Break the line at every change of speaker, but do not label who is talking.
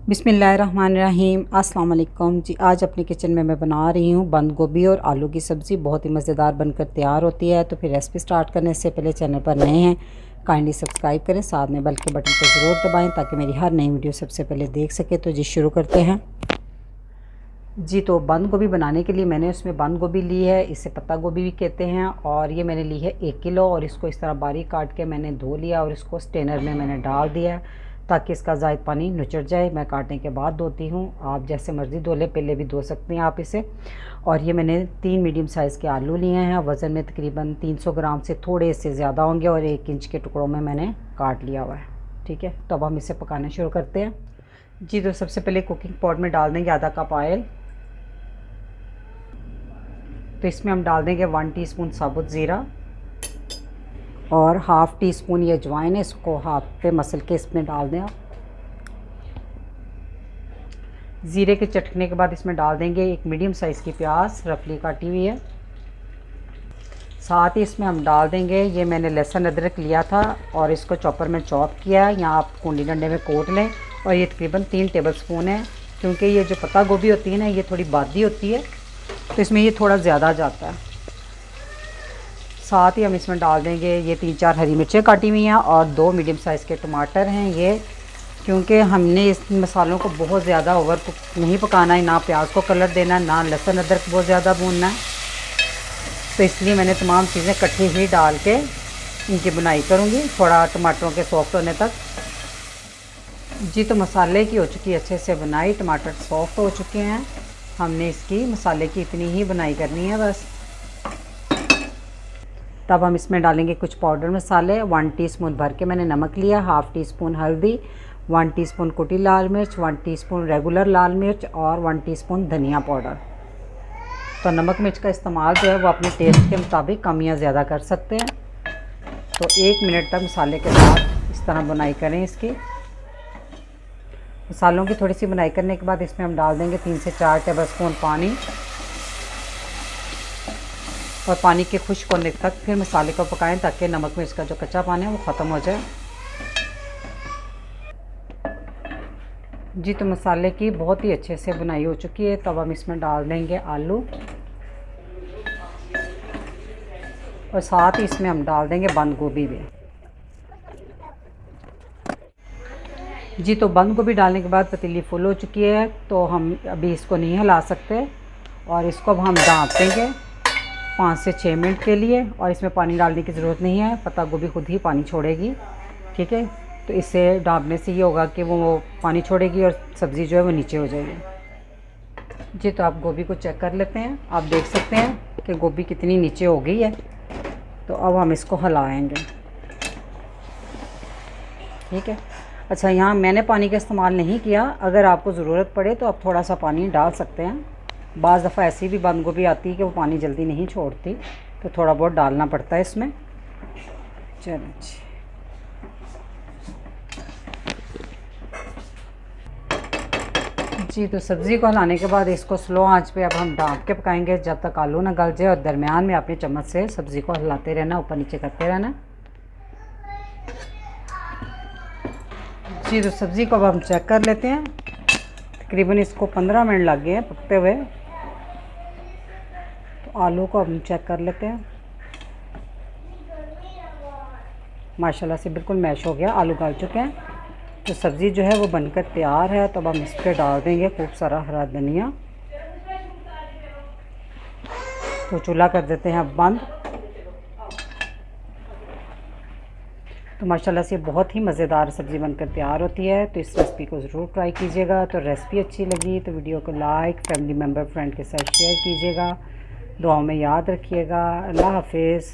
बिस्मिल्लाहिर्रहमानिर्रहीम। अस्सलाम वालेकुम जी। आज अपने किचन में मैं बना रही हूँ बंद गोभी और आलू की सब्ज़ी। बहुत ही मज़ेदार बनकर तैयार होती है। तो फिर रेसिपी स्टार्ट करने से पहले चैनल पर नए हैं काइंडली सब्सक्राइब करें, साथ में बेल के बटन को ज़रूर दबाएं ताकि मेरी हर नई वीडियो सबसे पहले देख सके। तो जी शुरू करते हैं जी। तो बंद गोभी बनाने के लिए मैंने उसमें बंद गोभी ली है, इसे पत्ता गोभी भी कहते हैं, और ये मैंने ली है 1 किलो। और इसको इस तरह बारीक काट के मैंने धो लिया और इसको स्ट्रेनर में मैंने डाल दिया ताकि इसका ज़ायद पानी निचड़ जाए। मैं काटने के बाद धोती हूँ, आप जैसे मर्ज़ी धो लें, पहले भी धो सकते हैं आप इसे। और ये मैंने 3 मीडियम साइज़ के आलू लिए हैं, वज़न में तकरीबन 300 ग्राम से थोड़े से ज़्यादा होंगे, और 1 इंच के टुकड़ों में मैंने काट लिया हुआ है। ठीक है, तो अब हम इसे पकाना शुरू करते हैं जी। तो सबसे पहले कुकिंग पॉट में डाल देंगे आधा कप ऑयल। तो इसमें हम डाल देंगे 1 टीस्पून साबुत ज़ीरा और हाफ़ टी स्पून ये अजवाइन है, इसको हाथ पे मसल के इसमें डाल दें आप। ज़ीरे के चटकने के बाद इसमें डाल देंगे 1 मीडियम साइज़ की प्याज रफली काटी हुई है। साथ ही इसमें हम डाल देंगे, ये मैंने लहसुन अदरक लिया था और इसको चॉपर में चॉप किया है, यहाँ आप कूंडी डंडे में कोट लें। और ये तकरीबन 3 टेबलस्पून है, क्योंकि ये जो पत्ता गोभी होती है ना, ये थोड़ी बादी होती है, तो इसमें ये थोड़ा ज़्यादा जाता है। साथ ही हम इसमें डाल देंगे ये 3-4 हरी मिर्चें काटी हुई हैं और 2 मीडियम साइज़ के टमाटर हैं ये, क्योंकि हमने इस मसालों को बहुत ज़्यादा ओवर कुक नहीं पकाना है, ना प्याज को कलर देना है, ना लहसुन अदरक बहुत ज़्यादा भूनना है। तो इसलिए मैंने तमाम चीज़ें इकट्ठी ही डाल के इनकी बुनाई करूँगी थोड़ा टमाटरों के सॉफ्ट होने तक जी। तो मसाले की हो चुकी है अच्छे से बुनाई, टमाटर सॉफ्ट हो चुके हैं। हमने इसकी मसाले की इतनी ही बुनाई करनी है बस। तब हम इसमें डालेंगे कुछ पाउडर मसाले। 1 टीस्पून भर के मैंने नमक लिया, हाफ़ टी स्पून हल्दी, 1 टीस्पून कुटी लाल मिर्च, 1 टीस्पून रेगुलर लाल मिर्च और 1 टीस्पून धनिया पाउडर। तो नमक मिर्च का इस्तेमाल जो है वो अपने टेस्ट के मुताबिक कम या ज़्यादा कर सकते हैं। तो 1 मिनट तक मसाले के साथ इस तरह बुनाई करें इसकी। मसालों की थोड़ी सी बुनाई करने के बाद इसमें हम डाल देंगे 3 से 4 टेबलस्पून पानी, और पानी के खुश्क होने तक फिर मसाले को पकाएं ताकि नमक मिर्च का जो कच्चा पानी है वो ख़त्म हो जाए जी। तो मसाले की बहुत ही अच्छे से बुनाई हो चुकी है। तब हम इसमें डाल देंगे आलू, और साथ ही इसमें हम डाल देंगे बंद गोभी भी जी। तो बंद गोभी डालने के बाद पतीली फुल हो चुकी है, तो हम अभी इसको नहीं हिला सकते और इसको अब हम ढाँप देंगे 5 से 6 मिनट के लिए। और इसमें पानी डालने की ज़रूरत नहीं है, पत्ता गोभी खुद ही पानी छोड़ेगी। ठीक है, तो इसे ढाँपने से ये होगा कि वो पानी छोड़ेगी और सब्ज़ी जो है वो नीचे हो जाएगी जी। तो आप गोभी को चेक कर लेते हैं, आप देख सकते हैं कि गोभी कितनी नीचे हो गई है। तो अब हम इसको हिलाएंगे। ठीक है, अच्छा यहाँ मैंने पानी का इस्तेमाल नहीं किया, अगर आपको ज़रूरत पड़े तो आप थोड़ा सा पानी डाल सकते हैं। बाज़ दफ़ा ऐसी भी बंद गोभी आती है कि वो पानी जल्दी नहीं छोड़ती, तो थोड़ा बहुत डालना पड़ता है इसमें। चलो जी। तो सब्ज़ी को हिलाने के बाद इसको स्लो आंच पे अब हम ढाँप के पकाएंगे जब तक आलू ना गल जाए, और दरमियान में अपने चम्मच से सब्ज़ी को हिलाते रहना, ऊपर नीचे करते रहना जी। तो सब्ज़ी को अब हम चेक कर लेते हैं, तकरीबन इसको 15 मिनट लग गए हैं पकते हुए। तो आलू को हम चेक कर लेते हैं, माशाल्लाह से बिल्कुल मैश हो गया, आलू गल चुके हैं। तो सब्ज़ी जो है वो बनकर तैयार है। तो अब हम इस पर डाल देंगे खूब सारा हरा धनिया। तो चूल्हा कर देते हैं अब बंद। तो माशाल्लाह से बहुत ही मज़ेदार सब्ज़ी बनकर तैयार होती है। तो इस रेसिपी को ज़रूर ट्राई कीजिएगा। तो रेसिपी अच्छी लगी तो वीडियो को लाइक, फैमिली मेम्बर, फ्रेंड के साथ शेयर कीजिएगा। दुआओं में याद रखिएगा। अल्लाह हाफिज़।